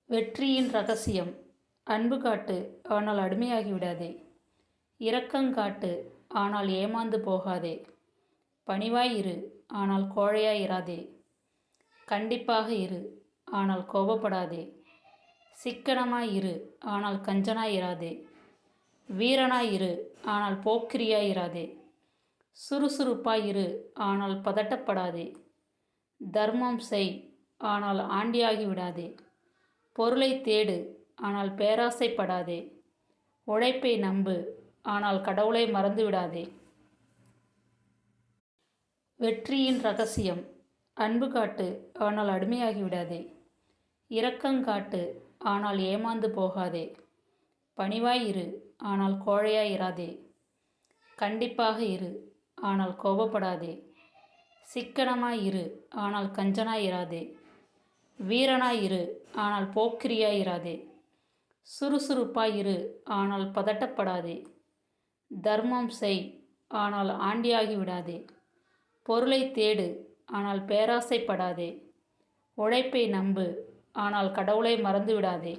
வெற்றியின் ரகசியம். அன்பு காட்டு, ஆனால் அடிமையாகி விடாதே. இரக்கங்காட்டு, ஆனால் ஏமாந்து போகாதே. பணிவாய் இரு, ஆனால் கோழையாய் இராதே. கண்டிப்பாக இரு, ஆனால் கோபப்படாதே. சிக்கனமாய் இரு, ஆனால் கஞ்சனாய் இராதே. வீரனாய் இரு, ஆனால் போக்கிரியாய் இராதே. சுறுசுறுப்பாய் இரு, ஆனால் பதட்டப்படாதே. தர்மம் செய், ஆனால் ஆண்டியாகி விடாதே. பொருளை தேடு, ஆனால் பேராசைப்படாதே. உழைப்பை நம்பு, ஆனால் கடவுளை மறந்து விடாதே. வெற்றியின் ரகசியம். அன்பு காட்டு, ஆனால் அடிமையாகி விடாதே. இரக்கங்காட்டு, ஆனால் ஏமாந்து போகாதே. பணிவாய் இரு, ஆனால் கோழையாய் இராதே. கண்டிப்பாக இரு, ஆனால் கோபப்படாதே. சிக்கனமாய் இரு, ஆனால் கஞ்சனாய் இராதே. வீரனாய் இரு, ஆனால் போக்கிரியாய் இராதே. சுறுசுறுப்பாய் இரு, ஆனால் பதட்டப்படாதே. தர்மம் செய், ஆனால் ஆண்டியாகி விடாதே. பொருளை தேடு, ஆனால் பேராசைப்படாதே. உழைப்பை நம்பு, ஆனால் கடவுளை மறந்து விடாதே.